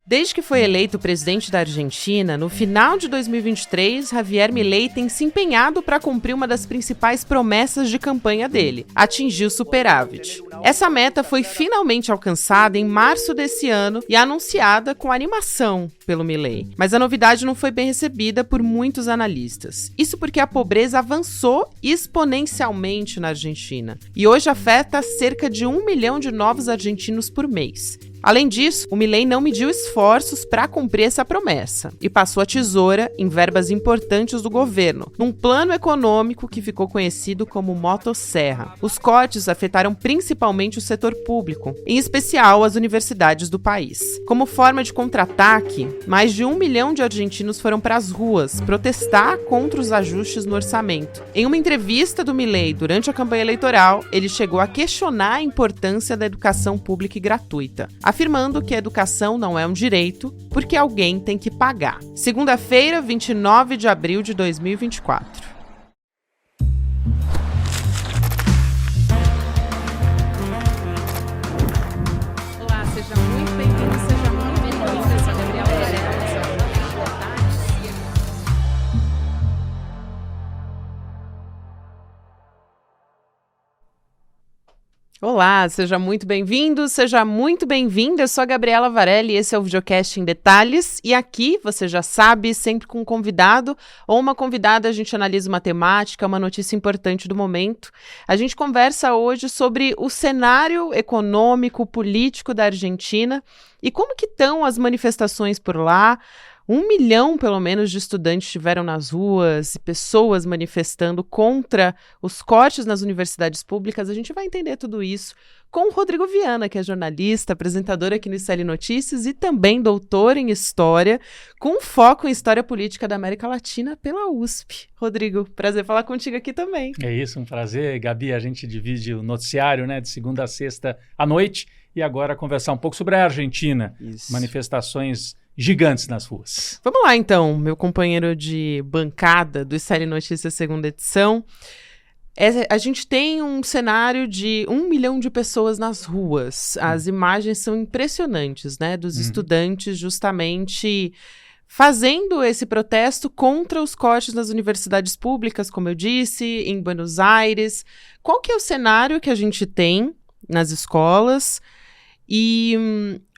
Desde que foi eleito presidente da Argentina, no final de 2023, Javier Milei tem se empenhado para cumprir uma das principais promessas de campanha dele, atingir o superávit. Essa meta foi finalmente alcançada em março desse ano e anunciada com animação pelo Milei. Mas a novidade não foi bem recebida por muitos analistas. Isso porque a pobreza avançou exponencialmente na Argentina e hoje afeta cerca de 1 milhão de novos argentinos por mês. Além disso, o Milei não mediu esforços para cumprir essa promessa e passou a tesoura em verbas importantes do governo, num plano econômico que ficou conhecido como Motosserra. Os cortes afetaram principalmente o setor público, em especial as universidades do país. Como forma de contra-ataque, mais de 1 milhão de argentinos foram para as ruas protestar contra os ajustes no orçamento. Em uma entrevista do Milei durante a campanha eleitoral, ele chegou a questionar a importância da educação pública e gratuita, afirmando que a educação não é um direito, porque alguém tem que pagar. Segunda-feira, 29 de abril de 2024. Olá, seja muito bem-vindo, seja muito bem-vinda. Eu sou a Gabriela Varela, Olá, seja muito bem-vindo, seja muito bem-vinda. Eu sou a Gabriela Varela e esse é o Videocast em Detalhes. E aqui, você já sabe, sempre com um convidado ou uma convidada, a gente analisa uma temática, uma notícia importante do momento. A gente conversa hoje sobre o cenário econômico, político da Argentina e como que estão as manifestações por lá. 1 milhão, pelo menos, de estudantes estiveram nas ruas e pessoas manifestando contra os cortes nas universidades públicas. A gente vai entender tudo isso com o Rodrigo Viana, que é jornalista, apresentador aqui no ICL Notícias e também doutor em História, com foco em História Política da América Latina pela USP. Rodrigo, prazer falar contigo aqui também. É isso, um prazer. Gabi, a gente divide o noticiário, né, de segunda a sexta à noite e agora conversar um pouco sobre a Argentina. Isso. Manifestações gigantes nas ruas. Vamos lá, então, meu companheiro de bancada do ICL Notícias segunda edição. A gente tem um cenário de 1 milhão de pessoas nas ruas. As imagens são impressionantes, né? Dos estudantes justamente fazendo esse protesto contra os cortes nas universidades públicas, como eu disse, em Buenos Aires. Qual que é o cenário que a gente tem nas escolas? E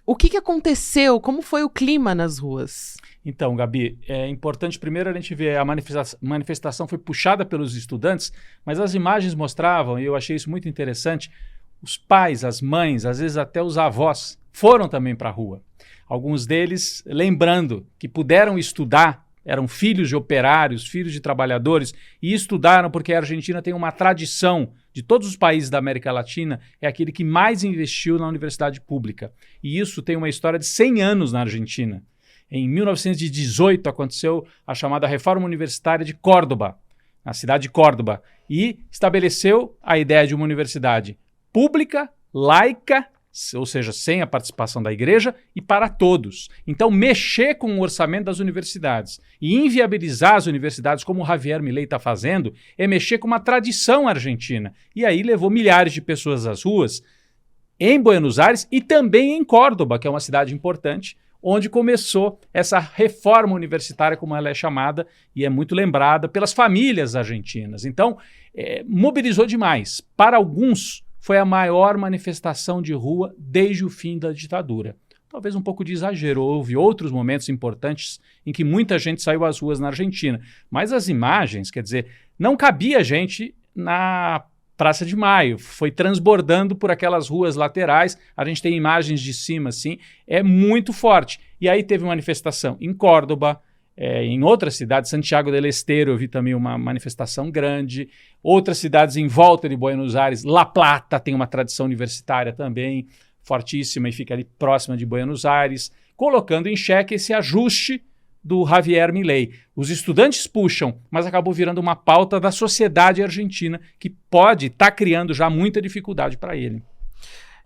o que aconteceu? Como foi o clima nas ruas? Então, Gabi, é importante primeiro a gente ver a manifestação foi puxada pelos estudantes, mas as imagens mostravam, e eu achei isso muito interessante, os pais, as mães, às vezes até os avós foram também para a rua. Alguns deles lembrando que puderam estudar, eram filhos de operários, filhos de trabalhadores, e estudaram porque a Argentina tem uma tradição, de todos os países da América Latina, é aquele que mais investiu na universidade pública. E isso tem uma história de 100 anos na Argentina. Em 1918 aconteceu a chamada Reforma Universitária de Córdoba, na cidade de Córdoba, e estabeleceu a ideia de uma universidade pública, laica, ou seja, sem a participação da igreja, e para todos. Então, mexer com o orçamento das universidades e inviabilizar as universidades, como o Javier Milei está fazendo, é mexer com uma tradição argentina. E aí levou milhares de pessoas às ruas em Buenos Aires e também em Córdoba, que é uma cidade importante, onde começou essa reforma universitária, como ela é chamada, e é muito lembrada pelas famílias argentinas. Então, mobilizou demais. Para alguns, foi a maior manifestação de rua desde o fim da ditadura. Talvez um pouco de exagero, houve outros momentos importantes em que muita gente saiu às ruas na Argentina. Mas as imagens, quer dizer, não cabia gente na Praça de Maio, foi transbordando por aquelas ruas laterais, a gente tem imagens de cima, assim, é muito forte. E aí teve manifestação em Córdoba, em outras cidades, Santiago del Estero, eu vi também uma manifestação grande, outras cidades em volta de Buenos Aires, La Plata tem uma tradição universitária também, fortíssima e fica ali próxima de Buenos Aires, colocando em xeque esse ajuste do Javier Milei. Os estudantes puxam, mas acabou virando uma pauta da sociedade argentina que pode estar criando já muita dificuldade para ele.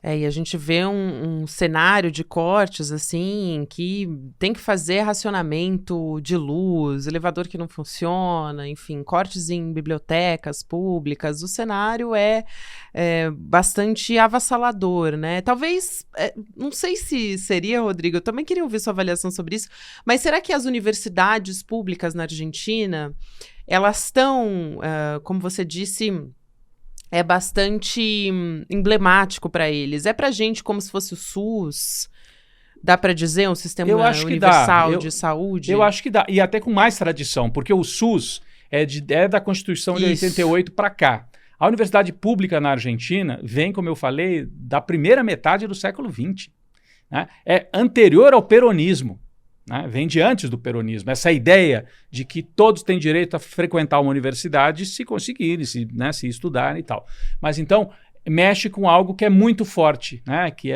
E a gente vê um cenário de cortes, assim, que tem que fazer racionamento de luz, elevador que não funciona, enfim, cortes em bibliotecas públicas. O cenário é bastante avassalador, né? Talvez, não sei se seria, Rodrigo, eu também queria ouvir sua avaliação sobre isso, mas será que as universidades públicas na Argentina, elas estão, como você disse, é bastante emblemático para eles? É para a gente como se fosse o SUS? Dá para dizer um sistema universal de saúde? Eu acho que dá, e até com mais tradição, porque o SUS é da Constituição de 88 para cá. A universidade pública na Argentina vem, como eu falei, da primeira metade do século XX. Né? É anterior ao peronismo. Né? Vem de antes do peronismo, essa ideia de que todos têm direito a frequentar uma universidade se conseguirem, se estudarem e tal. Mas então mexe com algo que é muito forte, né? Que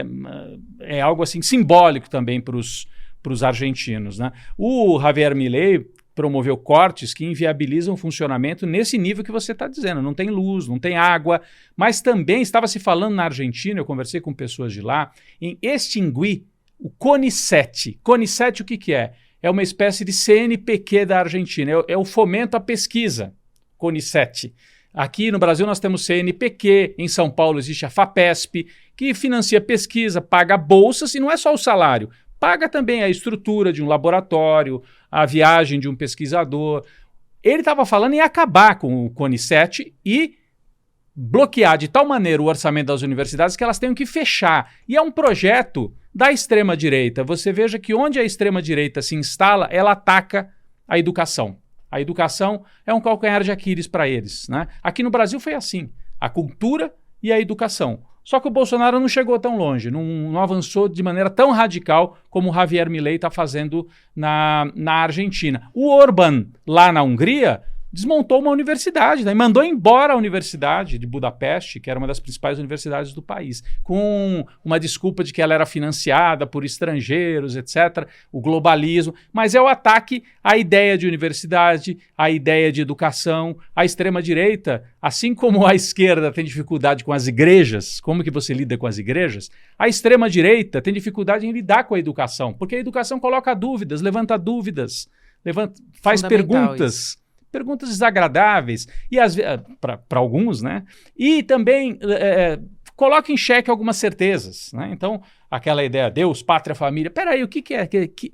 é algo assim simbólico também para os argentinos. Né? O Javier Milei promoveu cortes que inviabilizam o funcionamento nesse nível que você está dizendo. Não tem luz, não tem água, mas também estava se falando na Argentina, eu conversei com pessoas de lá, em extinguir o CONICET. CONICET o que é? É uma espécie de CNPq da Argentina, é o fomento à pesquisa, CONICET. Aqui no Brasil nós temos CNPq, em São Paulo existe a FAPESP, que financia pesquisa, paga bolsas, e não é só o salário, paga também a estrutura de um laboratório, a viagem de um pesquisador. Ele estava falando em acabar com o CONICET e bloquear de tal maneira o orçamento das universidades que elas tenham que fechar. E é um projeto da extrema-direita. Você veja que onde a extrema-direita se instala, ela ataca a educação. A educação é um calcanhar de Aquiles para eles. Né? Aqui no Brasil foi assim, a cultura e a educação. Só que o Bolsonaro não chegou tão longe, não avançou de maneira tão radical como o Javier Milei está fazendo na Argentina. O Orbán, lá na Hungria, desmontou uma universidade, né? Mandou embora a Universidade de Budapeste, que era uma das principais universidades do país, com uma desculpa de que ela era financiada por estrangeiros, etc., o globalismo, mas é o ataque à ideia de universidade, à ideia de educação. A extrema-direita, assim como a esquerda tem dificuldade com as igrejas, como que você lida com as igrejas? A extrema-direita tem dificuldade em lidar com a educação, porque a educação coloca dúvidas, faz perguntas. Perguntas desagradáveis, e para alguns, né? E também coloca em xeque algumas certezas. Né? Então, aquela ideia, Deus, pátria, família. Peraí, o que é?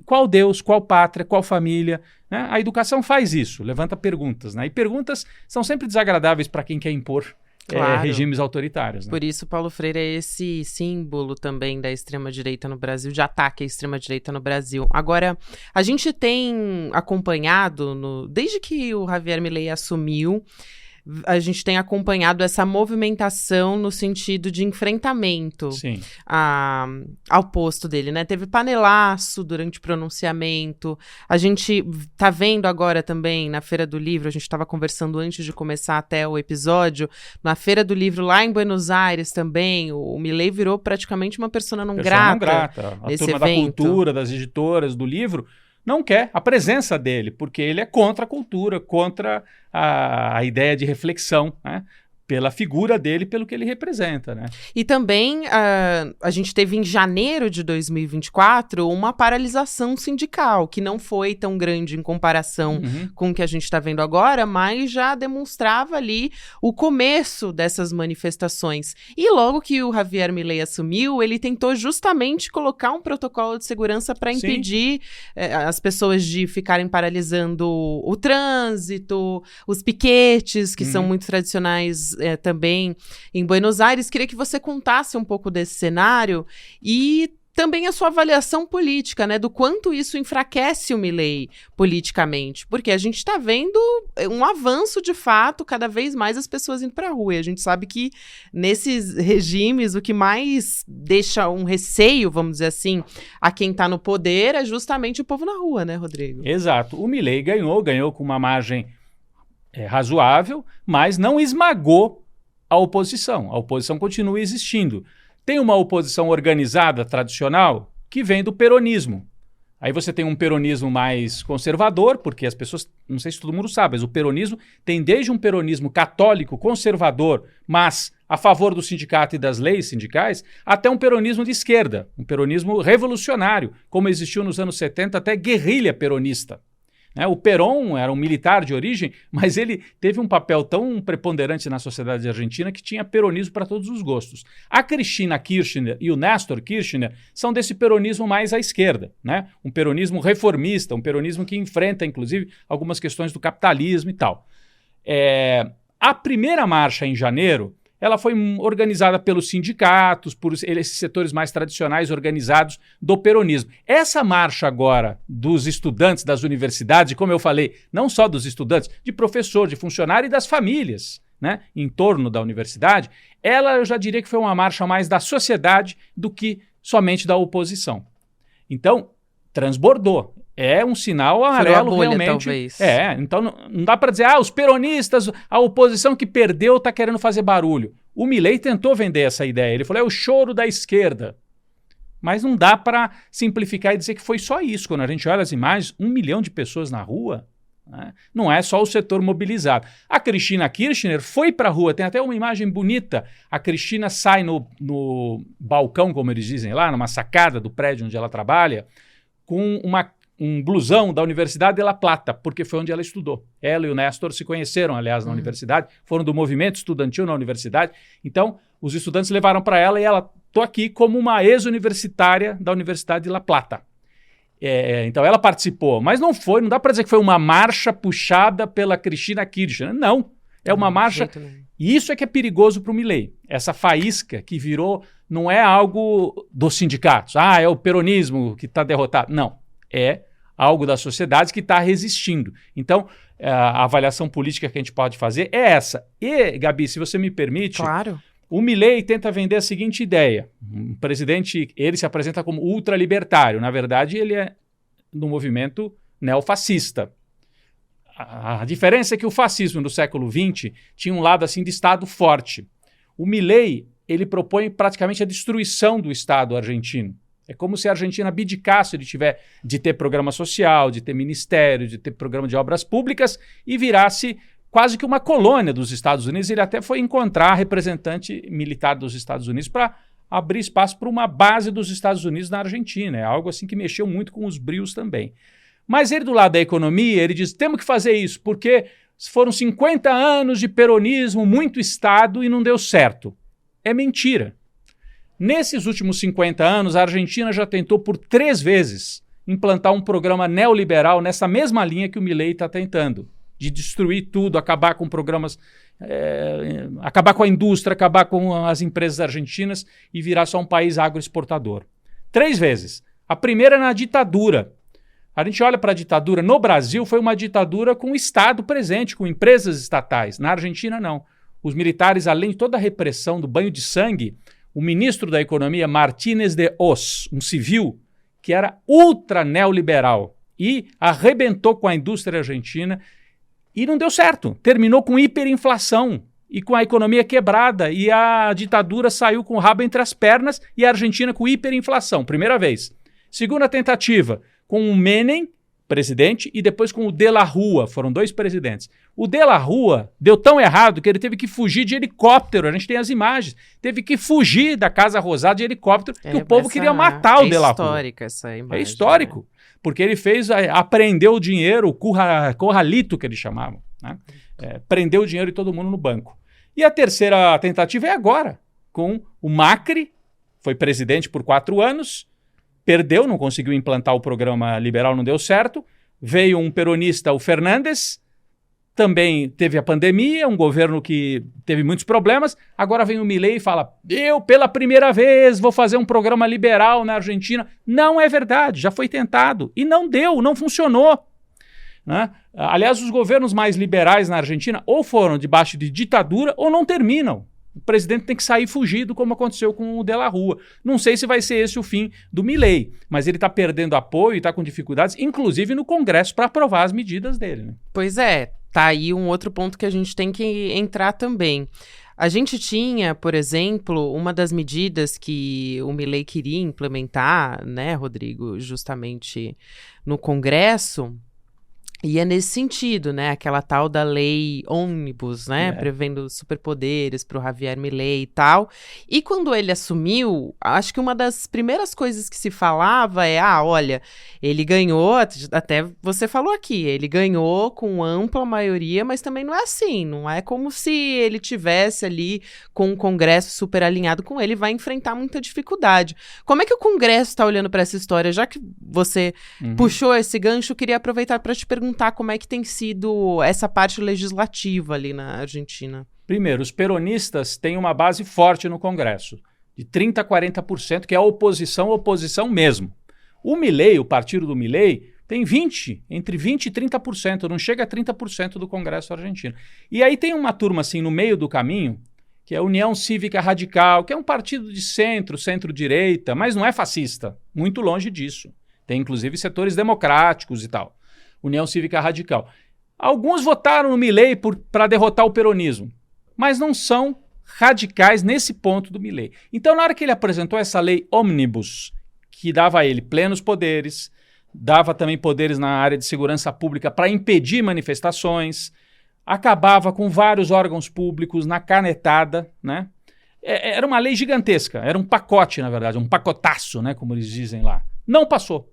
Qual Deus, qual pátria, qual família? Né? A educação faz isso, levanta perguntas. Né? E perguntas são sempre desagradáveis para quem quer impor regimes autoritários. Né? Por isso, Paulo Freire é esse símbolo também da extrema-direita no Brasil, de ataque à extrema-direita no Brasil. Agora, a gente tem acompanhado, desde que o Javier Milei assumiu, a gente tem acompanhado essa movimentação no sentido de enfrentamento ao posto dele, né? Teve panelaço durante o pronunciamento. A gente tá vendo agora também na Feira do Livro, a gente estava conversando antes de começar até o episódio, na Feira do Livro lá em Buenos Aires também, o Milei virou praticamente uma persona não grata. A turma da cultura, das editoras, do livro, não quer a presença dele, porque ele é contra a cultura, contra a ideia de reflexão, né? Pela figura dele, pelo que ele representa, né? E também a gente teve em janeiro de 2024 uma paralisação sindical, que não foi tão grande em comparação com o que a gente está vendo agora, mas já demonstrava ali o começo dessas manifestações. E logo que o Javier Milei assumiu, ele tentou justamente colocar um protocolo de segurança para impedir as pessoas de ficarem paralisando o trânsito, os piquetes, que são muito tradicionais também em Buenos Aires. Queria que você contasse um pouco desse cenário e também a sua avaliação política, né, do quanto isso enfraquece o Milei politicamente, porque a gente está vendo um avanço de fato, cada vez mais as pessoas indo para a rua, e a gente sabe que nesses regimes o que mais deixa um receio, vamos dizer assim, a quem está no poder é justamente o povo na rua, né, Rodrigo? Exato, o Milei ganhou com uma margem razoável, mas não esmagou a oposição continua existindo. Tem uma oposição organizada, tradicional, que vem do peronismo. Aí você tem um peronismo mais conservador, porque as pessoas, não sei se todo mundo sabe, mas o peronismo tem desde um peronismo católico, conservador, mas a favor do sindicato e das leis sindicais, até um peronismo de esquerda, um peronismo revolucionário, como existiu nos anos 70, até guerrilha peronista. O Perón era um militar de origem, mas ele teve um papel tão preponderante na sociedade argentina que tinha peronismo para todos os gostos. A Cristina Kirchner e o Néstor Kirchner são desse peronismo mais à esquerda, né? Um peronismo reformista, um peronismo que enfrenta, inclusive, algumas questões do capitalismo e tal. A primeira marcha em janeiro, ela foi organizada pelos sindicatos, por esses setores mais tradicionais organizados do peronismo. Essa marcha agora dos estudantes das universidades, como eu falei, não só dos estudantes, de professor, de funcionário e das famílias, né, em torno da universidade, ela eu já diria que foi uma marcha mais da sociedade do que somente da oposição. Então, transbordou. É um sinal amarelo bolha, realmente. Talvez. Então não dá para dizer, os peronistas, a oposição que perdeu está querendo fazer barulho. O Milei tentou vender essa ideia. Ele falou, é o choro da esquerda. Mas não dá para simplificar e dizer que foi só isso. Quando a gente olha as imagens, 1 milhão de pessoas na rua, né? Não é só o setor mobilizado. A Cristina Kirchner foi para a rua, tem até uma imagem bonita. A Cristina sai no balcão, como eles dizem lá, numa sacada do prédio onde ela trabalha, com um blusão da Universidade de La Plata, porque foi onde ela estudou. Ela e o Néstor se conheceram, aliás, na universidade, foram do movimento estudantil na universidade. Então, os estudantes levaram para ela e ela, estou aqui como uma ex-universitária da Universidade de La Plata. Então, ela participou, mas não dá para dizer que foi uma marcha puxada pela Cristina Kirchner. Não, é uma marcha... E isso é que é perigoso para o Milei. Essa faísca que virou, não é algo dos sindicatos. É o peronismo que está derrotado. Não. É algo da sociedade que está resistindo. Então, a avaliação política que a gente pode fazer é essa. E, Gabi, se você me permite, claro. O Milei tenta vender a seguinte ideia. Um presidente, ele se apresenta como ultralibertário. Na verdade, ele é do movimento neofascista. A diferença é que o fascismo no século XX tinha um lado assim de Estado forte. O Milei, ele propõe praticamente a destruição do Estado argentino. É como se a Argentina abdicasse de ter programa social, de ter ministério, de ter programa de obras públicas e virasse quase que uma colônia dos Estados Unidos. Ele até foi encontrar representante militar dos Estados Unidos para abrir espaço para uma base dos Estados Unidos na Argentina. É algo assim que mexeu muito com os brios também. Mas ele, do lado da economia, ele diz, temos que fazer isso, porque foram 50 anos de peronismo, muito Estado, e não deu certo. É mentira. Nesses últimos 50 anos, a Argentina já tentou por 3 vezes implantar um programa neoliberal nessa mesma linha que o Milei está tentando, de destruir tudo, acabar com programas, acabar com a indústria, acabar com as empresas argentinas e virar só um país agroexportador. 3 vezes. A primeira na ditadura. A gente olha para a ditadura. No Brasil, foi uma ditadura com o Estado presente, com empresas estatais. Na Argentina, não. Os militares, além de toda a repressão do banho de sangue, o ministro da Economia, Martínez de Hoz, um civil que era ultra neoliberal e arrebentou com a indústria argentina e não deu certo. Terminou com hiperinflação e com a economia quebrada e a ditadura saiu com o rabo entre as pernas e a Argentina com hiperinflação, primeira vez. Segunda tentativa, com o Menem, presidente, e depois com o De la Rúa, foram 2 presidentes. O De la Rúa deu tão errado que ele teve que fugir de helicóptero, a gente tem as imagens, teve que fugir da Casa Rosada de helicóptero, que o povo queria matar o De la Rúa. É histórica essa imagem. É histórico, porque ele apreendeu o dinheiro, o corralito que eles chamavam, né? Prendeu o dinheiro de todo mundo no banco. E a terceira tentativa é agora, com o Macri, foi presidente por 4 anos, perdeu, não conseguiu implantar o programa liberal, não deu certo. Veio um peronista, o Fernandes, também teve a pandemia, um governo que teve muitos problemas. Agora vem o Milei e fala, eu pela primeira vez vou fazer um programa liberal na Argentina. Não é verdade, já foi tentado e não deu, não funcionou, né? Aliás, os governos mais liberais na Argentina ou foram debaixo de ditadura ou não terminam. O presidente tem que sair fugido, como aconteceu com o De la Rúa. Não sei se vai ser esse o fim do Milei, mas ele está perdendo apoio e está com dificuldades, inclusive no Congresso, para aprovar as medidas dele, né? Pois é, tá aí um outro ponto que a gente tem que entrar também. A gente tinha, por exemplo, uma das medidas que o Milei queria implementar, né, Rodrigo, justamente no Congresso, e é nesse sentido, né, aquela tal da lei ônibus, né, prevendo superpoderes para o Javier Milei e tal. E quando ele assumiu, acho que uma das primeiras coisas que se falava é, olha, ele ganhou, até você falou aqui, ele ganhou com ampla maioria, mas também não é assim, não é como se ele tivesse ali com o Congresso super alinhado com ele, vai enfrentar muita dificuldade. Como é que o Congresso está olhando para essa história? Já que você puxou esse gancho, eu queria aproveitar para te perguntar como é que tem sido essa parte legislativa ali na Argentina. Primeiro, os peronistas têm uma base forte no Congresso, de 30% a 40%, que é a oposição mesmo. O Milei, o partido do Milei, tem entre 20% e 30%, não chega a 30% do Congresso argentino. E aí tem uma turma assim no meio do caminho, que é a União Cívica Radical, que é um partido de centro-direita, mas não é fascista, muito longe disso. Tem inclusive setores democráticos e tal. União Cívica Radical. Alguns votaram no Milei para derrotar o peronismo, mas não são radicais nesse ponto do Milei. Então, na hora que ele apresentou essa lei ônibus, que dava a ele plenos poderes, dava também poderes na área de segurança pública para impedir manifestações, acabava com vários órgãos públicos na canetada, né? Era uma lei gigantesca, era um pacote, na verdade, um pacotaço, né, como eles dizem lá. Não passou.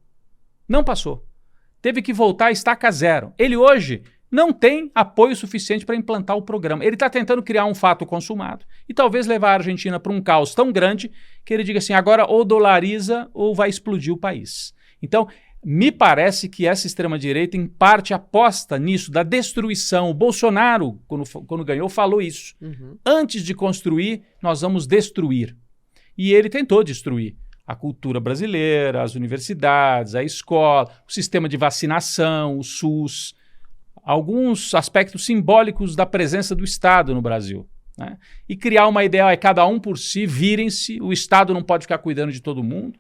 Teve que voltar a estaca zero. Ele hoje não tem apoio suficiente para implantar o programa. Ele está tentando criar um fato consumado e talvez levar a Argentina para um caos tão grande que ele diga assim, agora ou dolariza ou vai explodir o país. Então, me parece que essa extrema-direita, em parte, aposta nisso, da destruição. O Bolsonaro, quando ganhou, falou isso. Antes de construir, nós vamos destruir. E ele tentou destruir a cultura brasileira, as universidades, a escola, o sistema de vacinação, o SUS, alguns aspectos simbólicos da presença do Estado no Brasil, né? E criar uma ideia, cada um por si, virem-se, o Estado não pode ficar cuidando de todo mundo,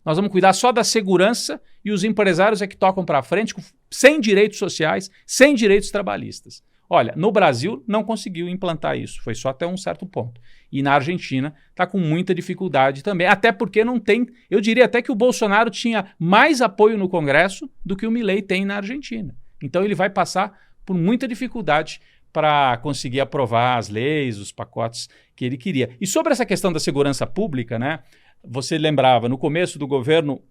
nós vamos cuidar só da segurança e os empresários é que tocam para frente, sem direitos sociais, sem direitos trabalhistas. Olha, no Brasil não conseguiu implantar isso, foi só até um certo ponto. E na Argentina está com muita dificuldade também, até porque não tem, eu diria até que o Bolsonaro tinha mais apoio no Congresso do que o Milei tem na Argentina. Então ele vai passar por muita dificuldade para conseguir aprovar as leis, os pacotes que ele queria. E sobre essa questão da segurança pública, né? Você lembrava, no começo do governo,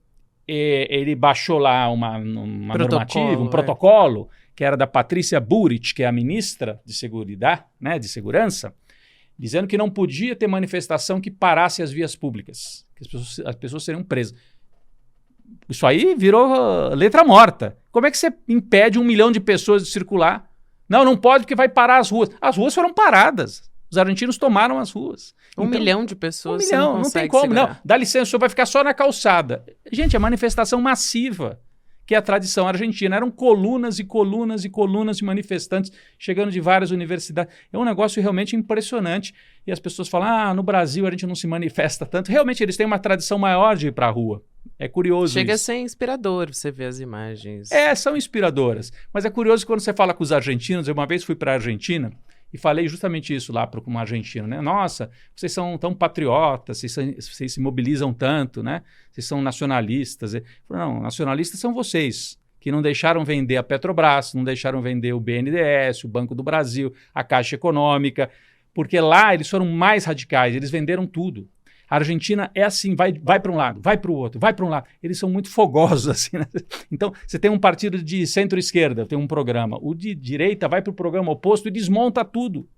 ele baixou lá uma normativa, um protocolo, que era da Patrícia Bullrich, que é a ministra de Seguridade, né, de Segurança, dizendo que não podia ter manifestação que parasse as vias públicas, que as pessoas seriam presas. Isso aí virou letra morta. Como é que você impede 1 milhão de pessoas de circular? Não pode porque vai parar as ruas. As ruas foram paradas. Os argentinos tomaram as ruas. 1 milhão de pessoas. 1 milhão, não tem como. Segurar. Não, dá licença, o senhor vai ficar só na calçada. Gente, é manifestação massiva, que é a tradição argentina. Eram colunas e colunas e colunas de manifestantes chegando de várias universidades. É um negócio realmente impressionante. E as pessoas falam, no Brasil a gente não se manifesta tanto. Realmente eles têm uma tradição maior de ir para a rua. É curioso Chega isso. a ser inspirador você ver as imagens. São inspiradoras. Mas é curioso que quando você fala com os argentinos, eu uma vez fui para a Argentina e falei justamente isso lá para um argentino, né? Nossa, vocês são tão patriotas, vocês se mobilizam tanto, né? Vocês são nacionalistas. Eu falei, não, nacionalistas são vocês, que não deixaram vender a Petrobras, não deixaram vender o BNDES, o Banco do Brasil, a Caixa Econômica, porque lá eles foram mais radicais, eles venderam tudo. A Argentina é assim, vai para um lado, vai para o outro, vai para um lado. Eles são muito fogosos, assim, né? Então, você tem um partido de centro-esquerda, tem um programa. O de direita vai para o programa oposto e desmonta tudo.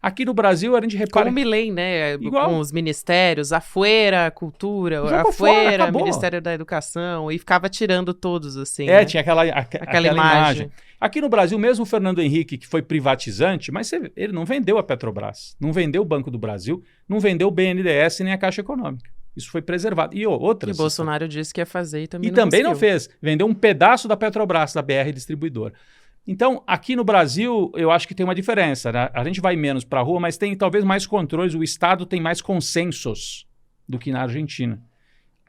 Aqui no Brasil, a gente repara... Como o Milei, né? Igual. Com os ministérios, Afuera, Cultura, Jogou fora, Afuera, acabou. Ministério da Educação, e ficava tirando todos, assim, né? né? Tinha aquela imagem. Aqui no Brasil, mesmo o Fernando Henrique, que foi privatizante, mas ele não vendeu a Petrobras, não vendeu o Banco do Brasil, não vendeu o BNDES nem a Caixa Econômica. Isso foi preservado. E outras... E Bolsonaro disse que ia fazer e também não fez. Vendeu um pedaço da Petrobras, da BR Distribuidora. Então, aqui no Brasil, eu acho que tem uma diferença, né? A gente vai menos para a rua, mas tem talvez mais controles. O Estado tem mais consensos do que na Argentina.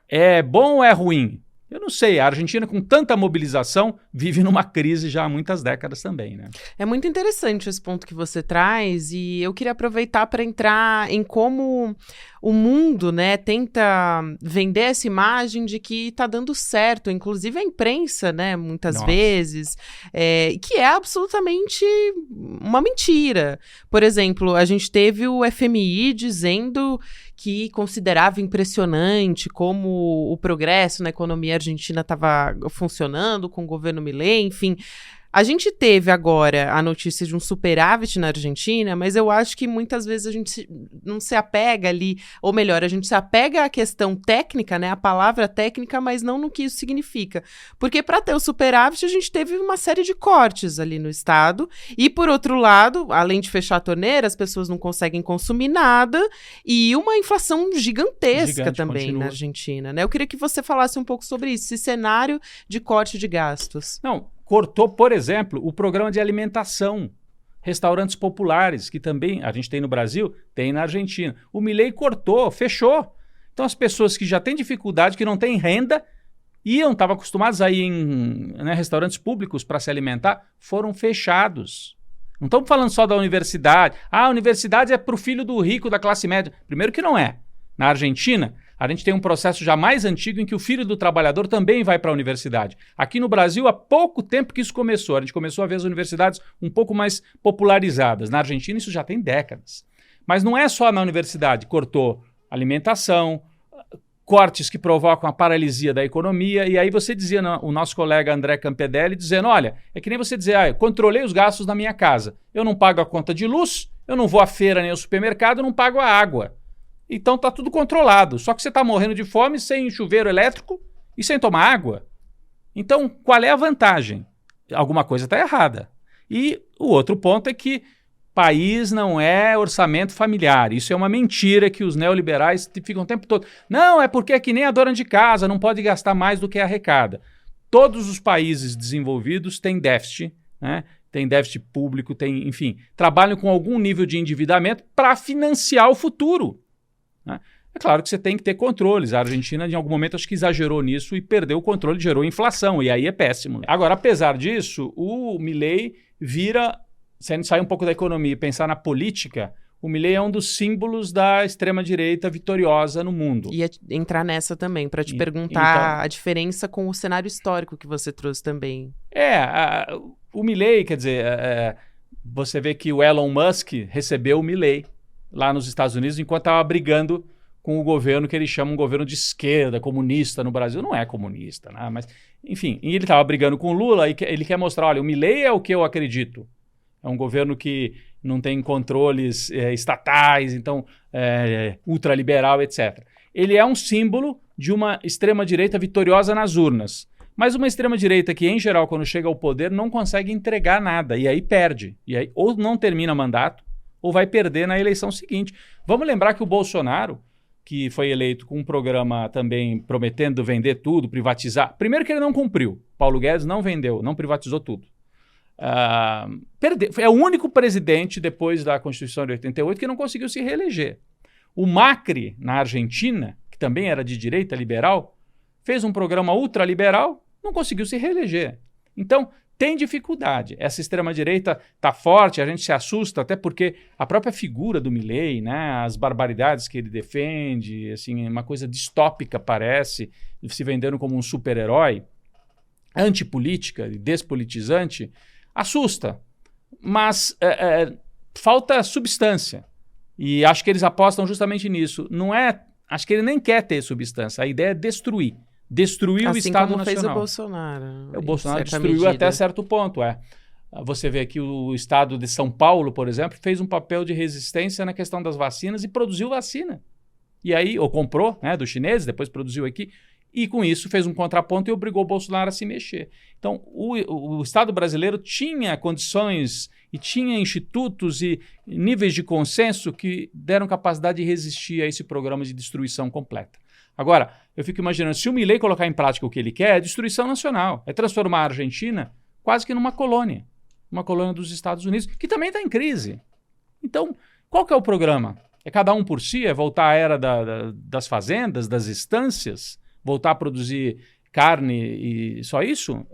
É bom ou é ruim? Eu não não sei, a Argentina com tanta mobilização vive numa crise já há muitas décadas também, né? É muito interessante esse ponto que você traz e eu queria aproveitar para entrar em como o mundo, né, tenta vender essa imagem de que está dando certo, inclusive a imprensa, né, muitas vezes, que é absolutamente uma mentira. Por exemplo, a gente teve o FMI dizendo que considerava impressionante como o progresso na economia argentina estava funcionando com o governo Milei, enfim. A gente teve agora a notícia de um superávit na Argentina, mas eu acho que muitas vezes a gente não se apega ali, ou melhor, a gente se apega à questão técnica, né, a palavra técnica, mas não no que isso significa. Porque para ter o superávit, a gente teve uma série de cortes ali no Estado, e por outro lado, além de fechar a torneira, as pessoas não conseguem consumir nada, e uma inflação gigantesca também continua na Argentina, né? Eu queria que você falasse um pouco sobre isso, esse cenário de corte de gastos. Não, cortou, por exemplo, o programa de alimentação, restaurantes populares, que também a gente tem no Brasil, tem na Argentina. O Milei cortou, fechou. Então as pessoas que já têm dificuldade, que não têm renda, estavam acostumadas a ir em restaurantes públicos para se alimentar, foram fechados. Não estamos falando só da universidade. A universidade é para o filho do rico da classe média. Primeiro que não é. Na Argentina, a gente tem um processo já mais antigo em que o filho do trabalhador também vai para a universidade. Aqui no Brasil, há pouco tempo que isso começou. A gente começou a ver as universidades um pouco mais popularizadas. Na Argentina, isso já tem décadas. Mas não é só na universidade. Cortou alimentação, cortes que provocam a paralisia da economia. E aí você dizia, o nosso colega André Campedelli, dizendo, olha, é que nem você dizer, eu controlei os gastos na minha casa. Eu não pago a conta de luz, eu não vou à feira nem ao supermercado, eu não pago a água. Então tá tudo controlado. Só que você tá morrendo de fome sem chuveiro elétrico e sem tomar água. Então, qual é a vantagem? Alguma coisa está errada. E o outro ponto é que país não é orçamento familiar. Isso é uma mentira que os neoliberais ficam o tempo todo. Não, é porque é que nem a dona de casa, não pode gastar mais do que arrecada. Todos os países desenvolvidos têm déficit, né? Tem déficit público, enfim, trabalham com algum nível de endividamento para financiar o futuro. É claro que você tem que ter controles. A Argentina, em algum momento, acho que exagerou nisso e perdeu o controle, gerou inflação, e aí é péssimo. Agora, apesar disso, o Milei vira, se a gente sair um pouco da economia e pensar na política, o Milei é um dos símbolos da extrema-direita vitoriosa no mundo. Ia entrar nessa também, para te perguntar a diferença com o cenário histórico que você trouxe também. O Milei, quer dizer, você vê que o Elon Musk recebeu o Milei lá nos Estados Unidos, enquanto estava brigando com o governo que ele chama um governo de esquerda, comunista no Brasil. Não é comunista, né? Mas, enfim, e ele estava brigando com o Lula e ele quer mostrar, olha, o Milei é o que eu acredito. É um governo que não tem controles estatais, então ultraliberal, etc. Ele é um símbolo de uma extrema-direita vitoriosa nas urnas. Mas uma extrema-direita que, em geral, quando chega ao poder, não consegue entregar nada, e aí perde. E aí ou não termina mandato, ou vai perder na eleição seguinte. Vamos lembrar que o Bolsonaro, que foi eleito com um programa também prometendo vender tudo, privatizar. Primeiro que ele não cumpriu. Paulo Guedes não vendeu, não privatizou tudo. É o único presidente, depois da Constituição de 88, que não conseguiu se reeleger. O Macri, na Argentina, que também era de direita liberal, fez um programa ultraliberal, não conseguiu se reeleger. Então, tem dificuldade. Essa extrema-direita está forte, a gente se assusta, até porque a própria figura do Milei, né, as barbaridades que ele defende, assim, uma coisa distópica parece, se vendendo como um super-herói, antipolítica e despolitizante, assusta. Mas falta substância. E acho que eles apostam justamente nisso. Acho que ele nem quer ter substância, a ideia é destruir. Destruiu o Estado Nacional. Fez o Bolsonaro. O Bolsonaro destruiu até certo ponto, Você vê que o Estado de São Paulo, por exemplo, fez um papel de resistência na questão das vacinas e produziu vacina. E aí, ou comprou, né, dos chineses, depois produziu aqui, e com isso fez um contraponto e obrigou o Bolsonaro a se mexer. Então, o Estado brasileiro tinha condições e tinha institutos e níveis de consenso que deram capacidade de resistir a esse programa de destruição completa. Agora, eu fico imaginando, se o Milei colocar em prática o que ele quer, é destruição nacional. É transformar a Argentina quase que numa colônia. Uma colônia dos Estados Unidos, que também está em crise. Então, qual que é o programa? É cada um por si? É voltar à era das fazendas, das estâncias? Voltar a produzir carne e só isso,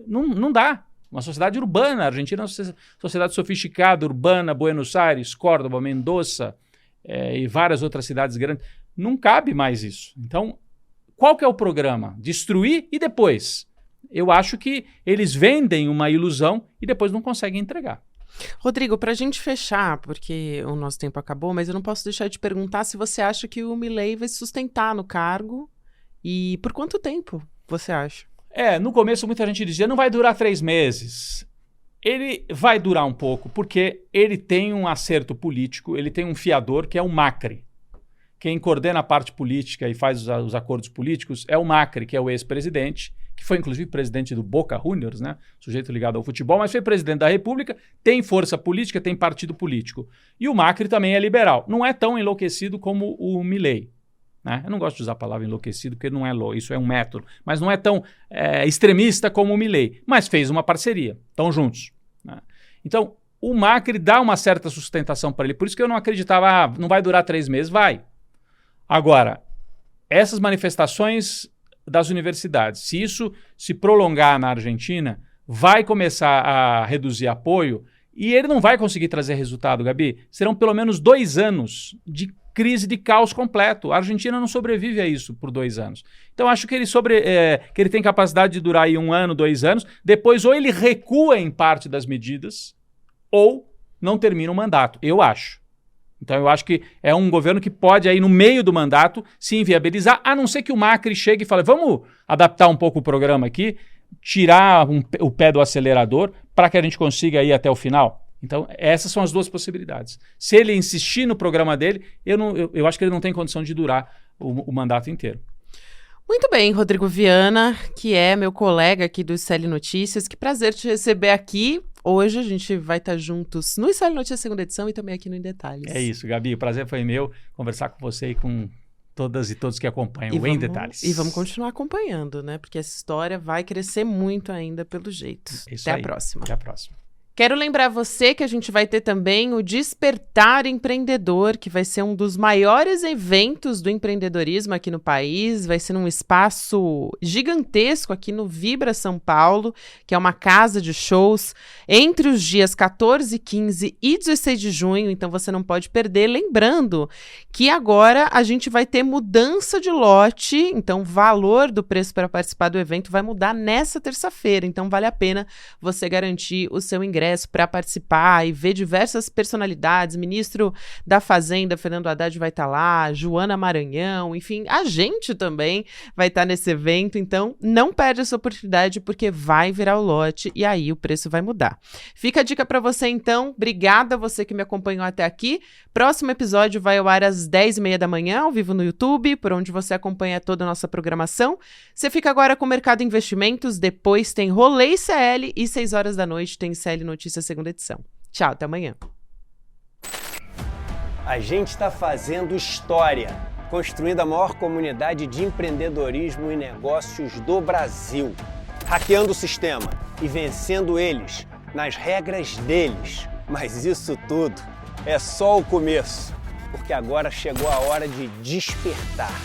não dá. Uma sociedade urbana, a Argentina é uma sociedade sofisticada, urbana, Buenos Aires, Córdoba, Mendoza e várias outras cidades grandes. Não cabe mais isso. Então, qual que é o programa? Destruir e depois? Eu acho que eles vendem uma ilusão e depois não conseguem entregar. Rodrigo, para a gente fechar, porque o nosso tempo acabou, mas eu não posso deixar de perguntar se você acha que o Milei vai se sustentar no cargo e por quanto tempo você acha? No começo muita gente dizia, não vai durar 3 meses. Ele vai durar um pouco, porque ele tem um acerto político, ele tem um fiador que é o Macri. Quem coordena a parte política e faz os acordos políticos é o Macri, que é o ex-presidente, que foi inclusive presidente do Boca Juniors, né? Sujeito ligado ao futebol, mas foi presidente da República, tem força política, tem partido político. E o Macri também é liberal. Não é tão enlouquecido como o Milei. Né? Eu não gosto de usar a palavra enlouquecido, porque não é isso é um método. Mas não é tão extremista como o Milei. Mas fez uma parceria. Estão juntos. Né? Então, o Macri dá uma certa sustentação para ele. Por isso que eu não acreditava, não vai durar 3 meses. Vai. Agora, essas manifestações das universidades, se isso se prolongar na Argentina, vai começar a reduzir apoio e ele não vai conseguir trazer resultado, Gabi. Serão pelo menos 2 anos de crise de caos completo. A Argentina não sobrevive a isso por 2 anos. Então, acho que que ele tem capacidade de durar aí 1 ano, 2 anos. Depois, ou ele recua em parte das medidas, ou não termina o mandato. Eu acho. Então, eu acho que é um governo que pode, aí no meio do mandato, se inviabilizar, a não ser que o Macri chegue e fale, vamos adaptar um pouco o programa aqui, tirar o pé do acelerador para que a gente consiga ir até o final. Então, essas são as 2 possibilidades. Se ele insistir no programa dele, eu acho que ele não tem condição de durar o mandato inteiro. Muito bem, Rodrigo Viana, que é meu colega aqui do ICL Notícias. Que prazer te receber aqui. Hoje a gente vai estar juntos no ICL Notícias segunda edição e também aqui no Em Detalhes. É isso, Gabi. O prazer foi meu conversar com você e com todas e todos que acompanham o Em Detalhes. E vamos continuar acompanhando, né? Porque essa história vai crescer muito ainda pelo jeito. Isso Até aí. a próxima. Até a próxima. Quero lembrar você que a gente vai ter também o Despertar Empreendedor, que vai ser um dos maiores eventos do empreendedorismo aqui no país. Vai ser num espaço gigantesco aqui no Vibra São Paulo, que é uma casa de shows, entre os dias 14, 15 e 16 de junho. Então você não pode perder. Lembrando que agora a gente vai ter mudança de lote. Então o valor do preço para participar do evento vai mudar nessa terça-feira. Então vale a pena você garantir o seu ingresso para participar e ver diversas personalidades. Ministro da Fazenda, Fernando Haddad, vai estar lá, Joana Maranhão, enfim, a gente também vai estar nesse evento, então não perde essa oportunidade porque vai virar o lote e aí o preço vai mudar. Fica a dica para você então, obrigada a você que me acompanhou até aqui. Próximo episódio vai ao ar às 10h30 da manhã, ao vivo no YouTube, por onde você acompanha toda a nossa programação. Você fica agora com o Mercado Investimentos, depois tem Rolê ICL e 6 horas da noite tem ICL Notícias segunda edição. Tchau, até amanhã. A gente está fazendo história, construindo a maior comunidade de empreendedorismo e negócios do Brasil, hackeando o sistema e vencendo eles nas regras deles. Mas isso tudo é só o começo, porque agora chegou a hora de despertar.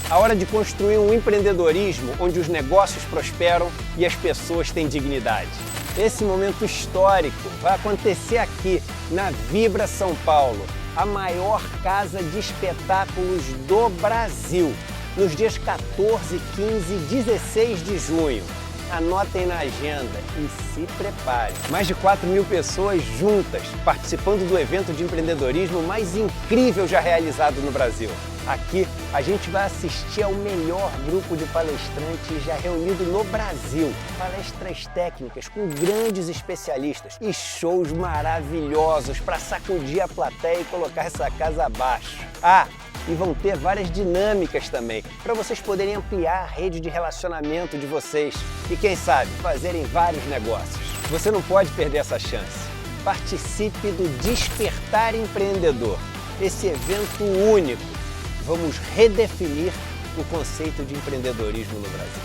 A hora de construir um empreendedorismo onde os negócios prosperam e as pessoas têm dignidade. Esse momento histórico vai acontecer aqui, na Vibra São Paulo, a maior casa de espetáculos do Brasil, nos dias 14, 15 e 16 de junho. Anotem na agenda e se preparem. Mais de 4.000 pessoas juntas, participando do evento de empreendedorismo mais incrível já realizado no Brasil. Aqui, a gente vai assistir ao melhor grupo de palestrantes já reunido no Brasil. Palestras técnicas com grandes especialistas e shows maravilhosos para sacudir a plateia e colocar essa casa abaixo. E vão ter várias dinâmicas também, para vocês poderem ampliar a rede de relacionamento de vocês e, quem sabe, fazerem vários negócios. Você não pode perder essa chance. Participe do Despertar Empreendedor, esse evento único. Vamos redefinir o conceito de empreendedorismo no Brasil.